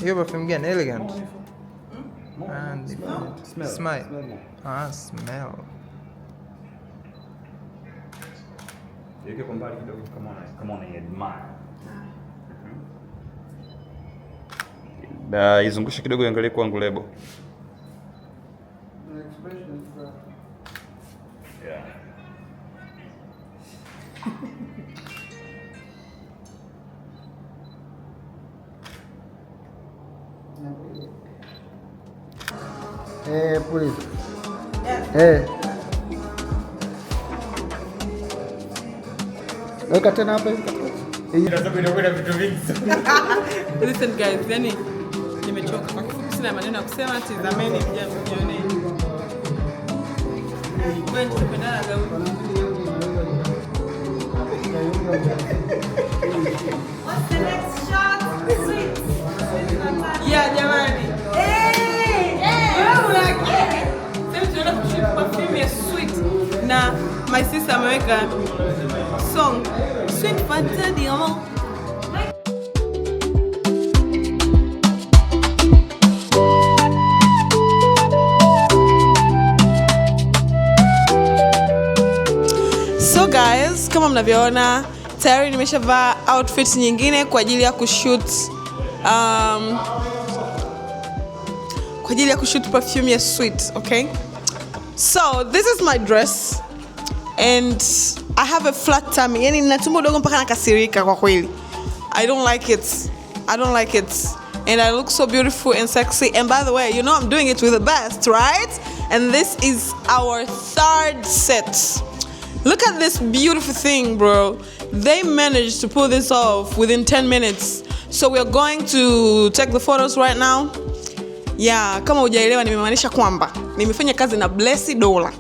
Hiyo perfume gani? Elegant. And smell. Smell. Yeke kwa mbali kidogo kama una admire. Da izungusha kidogo iangalie kwangu lebo. Yeah. Please. Yeah. Weka tena hapa hivi. Listen guys, yani nimechoka. Kwa kifupi sina maneno ya kusema, tazameni mjione. Wewe tunapendana gauni. What's the next shot? Sweet. Yeah, jamani. Na my sister ameweka song Sweet Fanta Diamond. So guys, kama mnavyoona tayari nimeshavaa outfit nyingine kwa ajili ya kushoot perfume ya Sweet, okay? So this is my dress and I have a flat tummy. Yani nina tumbo dogo mpaka nakasirika kwa kweli. I don't like it. And I look so beautiful and sexy. And by the way, you know I'm doing it with the best, right? And this is our third set. Look at this beautiful thing, bro. They managed to pull this off within 10 minutes. So we are going to take the photos right now. Yeah, kama hujaelewa nimemaanisha kwamba nimefanya kazi na Blessy Dola.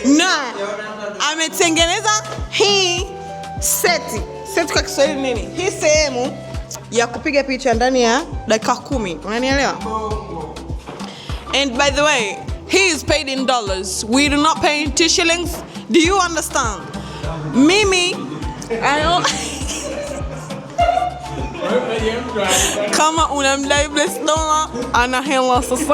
Na ametengeneza hii seti kwa Kiswahili nini? Hii sehemu ya kupiga picha ndani ya dakika 10. Unanielewa? And by the way, he is paid in dollars. We do not pay in shillings. Do you understand? Mimi kama unamdai Blessy Dola ana hela sasa.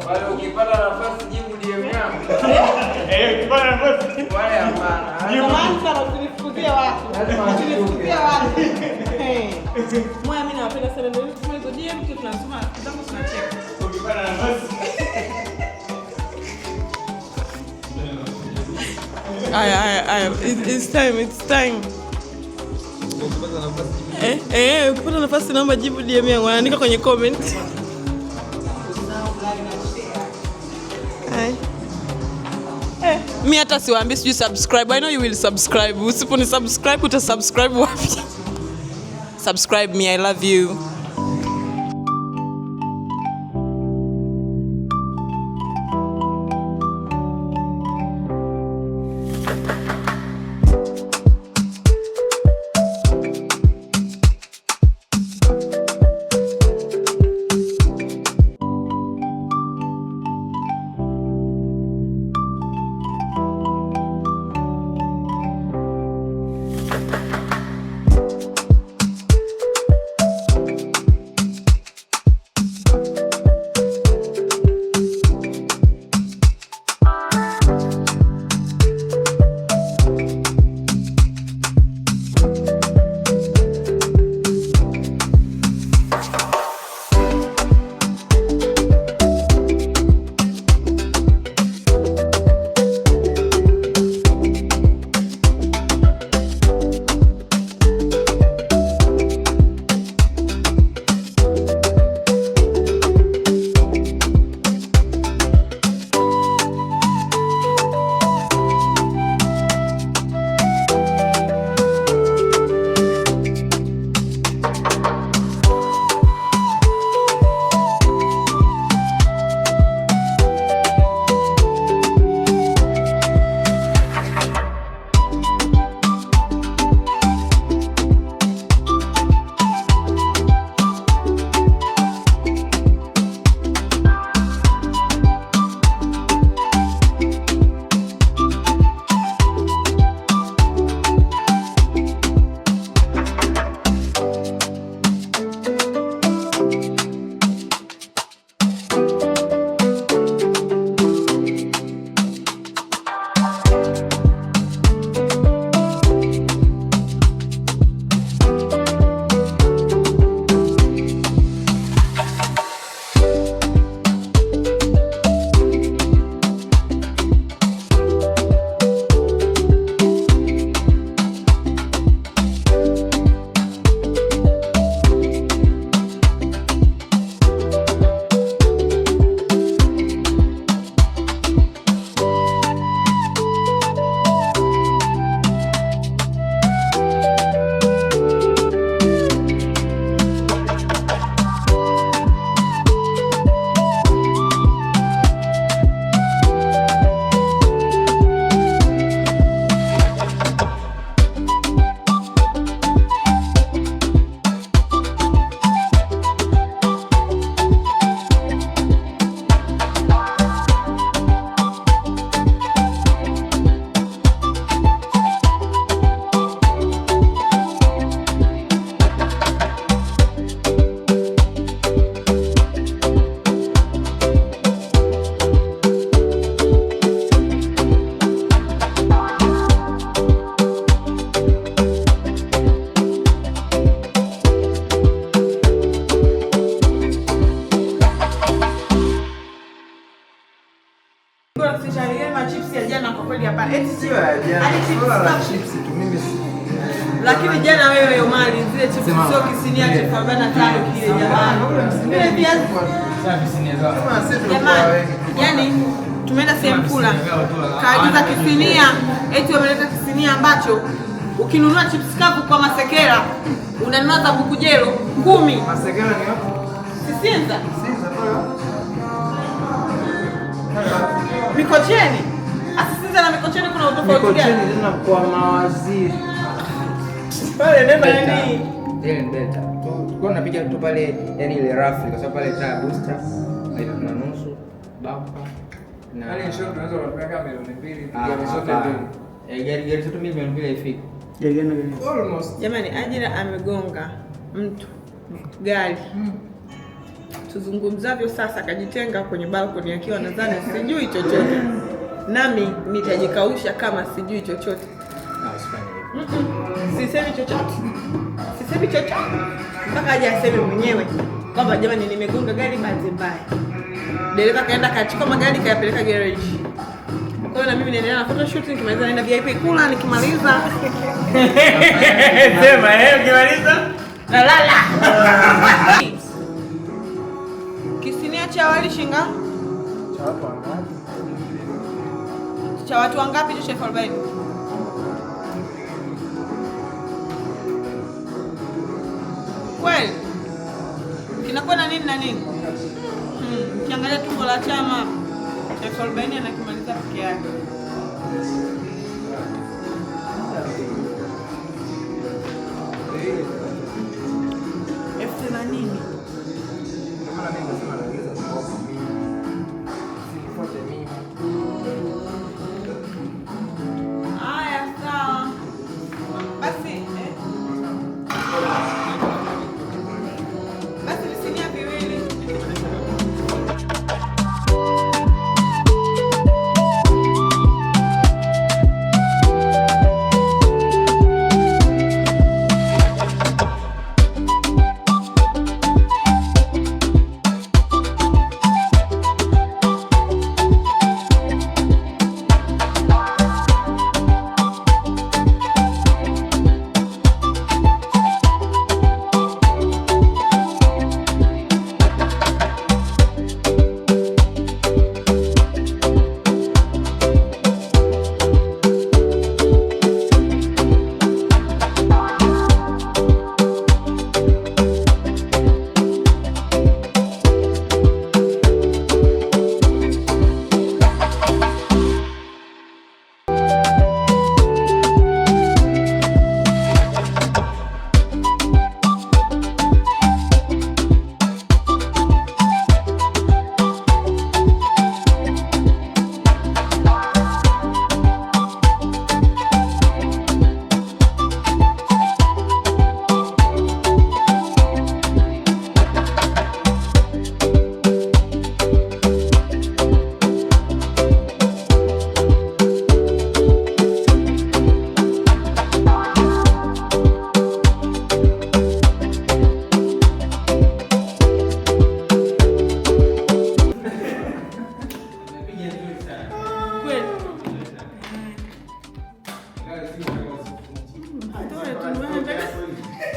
Wale ukipata nafasi jibu DM yangu. Ukipata nafasi. Wale hapana. Kwanza usinifukuzie watu. Mwa mimi napenda sana ndio hizo DM tu tunasoma kitambo tunacheka. Ukipata nafasi. It's time. Ukipata nafasi naomba jibu DM yangu, andika kwenye comment. Mimi hata siwaambii sijui subscribe. I know you will subscribe. Usiponi subscribe utasubscribe wapi? Subscribe me, I love you. chips tu mimi. Lakini jana wewe Omari zile chips sio kisinia cha 45 kile jamani. Vile viazi Sasa visinia zao. jamani. Yaani tumeenda sehemu kula. Kaagiza kisinia, eti wameleta kisinia ambacho ukinunua chips kavu kwa Masekela unanunua za Bukujelo 10. Masekela ni wapi? Sisinza. Sisinza tu. Mikocheni. Asisinza na Mikocheni kuna utofauti gani? Mikocheni tena kwa mawaziri. Pale nenda nini? Ile ndeta. Tulikuwa tunapiga tu pale yani ile rafu kwa sababu pale taa booster haina na nusu bapa. Na yani show tunaweza kupeleka milioni 2 ya zote mbili. Gari zote milioni 2 ifiki. Almost. Jamani, Ajira amegonga mtu gari. Tuzungumzavyo sasa akajitenga kwenye balcony akiwa nadhani sijui chochote. Nami nitajikausha kama sijui chochote. Sisemi chochote. Sisemi chochote. Mpaka aje aseme mwenyewe kwamba jamani nimegonga gari bahati mbaya. Dereva kaenda kachukua magari kayapeleka garage. Kwa hiyo na mimi naendelea na photoshoot nikimaliza naenda VIP kula nikimaliza. Sema ukimaliza La la la. Kisinia cha wali shinga? cha watu wangapi? Cha watu wangapi tu chef 40? Kweli? Kinakuwa na nini na nini? Ukiangalia tumbo la chama chef 40 anakimaliza peke yake. F80. Kama mimi nasema naongeza kwa mimi. Sifuate mimi. Haya sawa. Basi basi visinia viwili.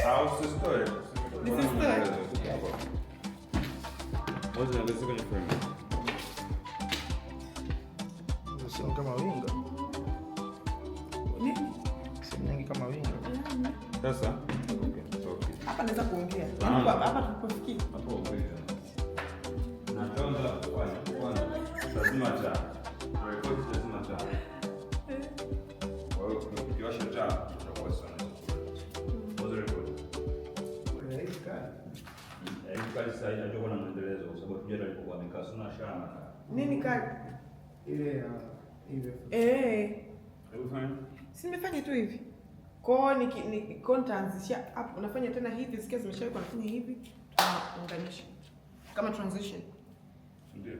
How's the story? This is story. What's it? Let's look on your frame. Sio kama winga. Nini? Sio kama winga. Sasa? Okay, it's okay. Hapa naweza kuongea. Hapa tukufikia. Hapo okay. Na kwanza kwanza lazima cha record lazima cha. Kwa hiyo ukiwasha taa utakuwa sana. What's the record? Kali sasa inajua kuna mwendelezo kwa sababu tujua alipokuwa amekaa sana shana. Nini kali? Ile ile. Hebu fanya. Si nimefanya tu hivi. Kwa ni contact hapo unafanya tena hivi sikia zimeshawekwa nafanya hivi tunaunganisha. Kama transition. Ndio.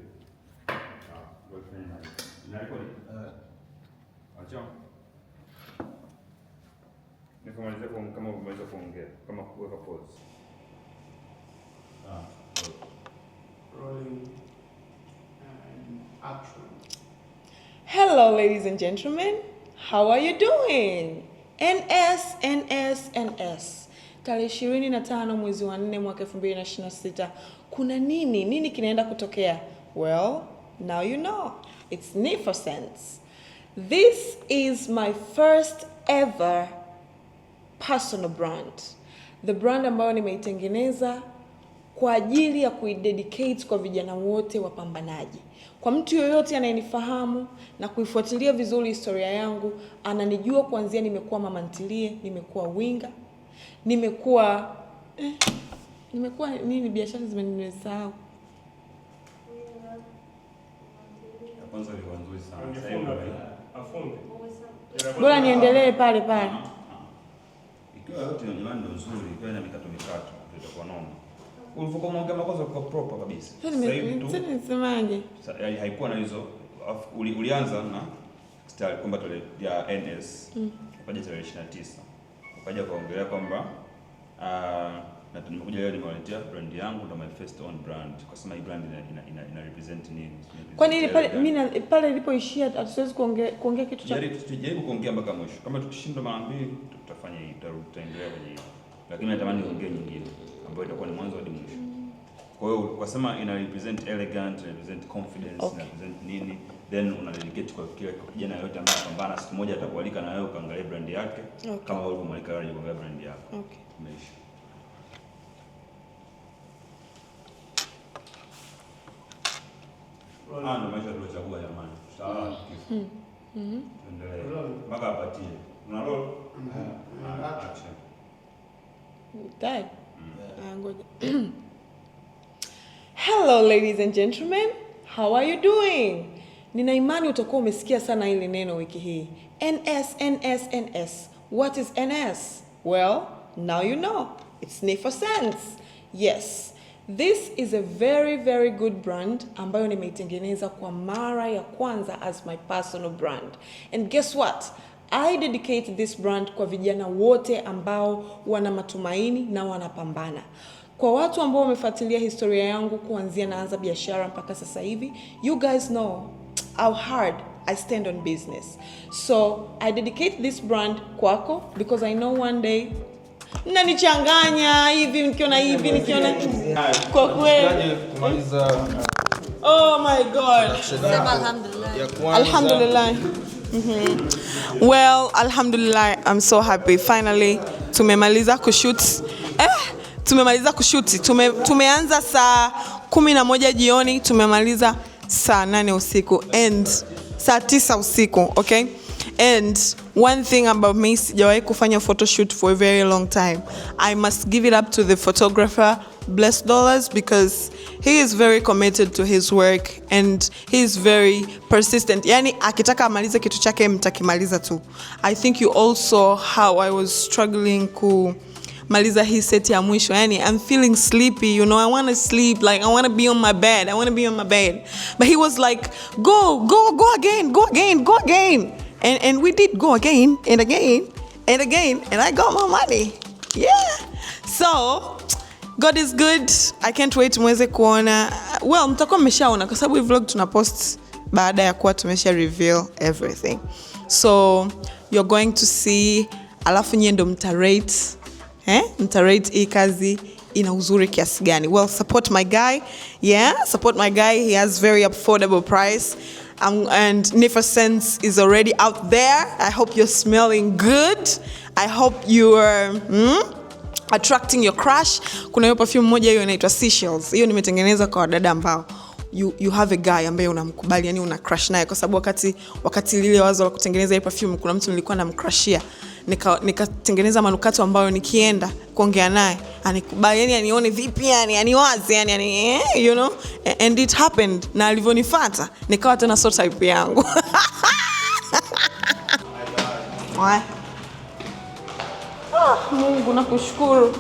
Wewe fanya. Ina record? Acha. Nikamaliza kama umeweza kuongea, kama kuweka pause. Rolling and action. Hello ladies and gentlemen. how are you doing? NS. Tarehe 25 mwezi wa 4 mwaka 2026. Kuna nini? Nini kinaenda kutokea? Well, now you know. It's Nifasense. This is my first ever personal brand. The brand ambayo nimeitengeneza kwa ajili ya kuidedicate kwa vijana wote wapambanaji. Kwa mtu yoyote anayenifahamu na kuifuatilia vizuri historia yangu, ananijua kuanzia nimekuwa mama ntilie, nimekuwa winga, nimekuwa nini biashara nimesahau. Kwanza ni nzuri sana. Bora niendelee pale. Ikiwa yote ni nzuri, ikiwa ina mikato itakuwa noma. Ulivyokuwa unaongea makosa kwa proper kabisa. Sasa hivi tu nisemaje? Haikuwa na hizo. Ulianza na style kwamba tole ya NS. Ukaja tarehe 29. Ukaja kuongelea kwamba na tumekuja leo nimewaletea brand yangu ndo my first own brand. Kwa sababu hii brand ina represent nini? Kwa nini pale ilipoishia hatuwezi kuongea kitu cha tujaribu kuongea mpaka mwisho. Kama tukishindwa mara mbili tutafanya hii, tutaendelea kwenye hii. Lakini natamani niongee nyingine ambayo itakuwa ni mwanzo hadi mwisho. Kwa hiyo kwa sema ina represent elegant, ina represent confidence, ina represent nini, then una dedicate kwa kila kijana yote ambaye anapambana, siku moja atakualika na wewe ukaangalia brand yake kama wewe umemwalika wewe kuangalia brand yako. Okay. Umeisha. Ndo maisha tuliochagua jamani. Sawa. Endelea. Mpaka apatie. Una roll? Action. Dad. Hello ladies and gentlemen, how are you doing? Nina imani utakuwa umesikia sana ile neno wiki hii. NS. What is NS? Well, now you know. It's Nifasense. Yes. This is a very, very good brand ambayo nimeitengeneza kwa mara ya kwanza as my personal brand. And guess what? I dedicate this brand kwa vijana wote ambao wana matumaini na wanapambana. Kwa watu ambao wamefuatilia historia yangu kuanzia naanza biashara mpaka sasa hivi, you guys know how hard I stand on business. So I dedicate this brand kwako because I know one day mnanichanganya hivi nikiona kwa kweli. Oh my God. Alhamdulillah. Well, alhamdulillah, I'm so happy. Finally, tumemaliza kushoot. Tumeanza saa 11 jioni, tumemaliza saa 8 usiku and saa 9 usiku, okay? And one thing about me, sijawahi kufanya photo shoot for a very long time. I must give it up to the photographer, Bless Dollars, because he is very committed to his work and he is very persistent. Yani akitaka amalize kitu chake mtakimaliza tu. I think you all saw how I was struggling kumaliza hii set ya mwisho. Yani I'm feeling sleepy, you know, I want to sleep, like I want to be on my bed. But he was like, go again. And we did go again and again and I got my money. Yeah. So God is good. I can't wait muweze kuona. Well, mtakuwa mmeshaona kwa sababu hii vlog tunapost baada ya kuwa tumesha reveal everything. So you're going to see, alafu nyie ndo mtarate. Mtarate hii kazi ina uzuri kiasi gani. Well, support my guy. Yeah, support my guy. He has very affordable price. And Nifasense is already out there. I hope you're smelling good. I hope you are attracting your crush. Kuna hiyo perfume moja hiyo inaitwa Seashells. Hiyo nimetengeneza kwa dada ambao you have a guy ambaye unamkubali, yani una crush naye, kwa sababu wakati lile wazo la kutengeneza hiyo perfume kuna mtu nilikuwa namcrushia. Nikatengeneza manukato ambayo nikienda kuongea naye anikubali, yani anione vipi, yani aniwaze, yani you know, and it happened. Na alivyonifuata nikawa tena so type yangu. Mungu nakushukuru.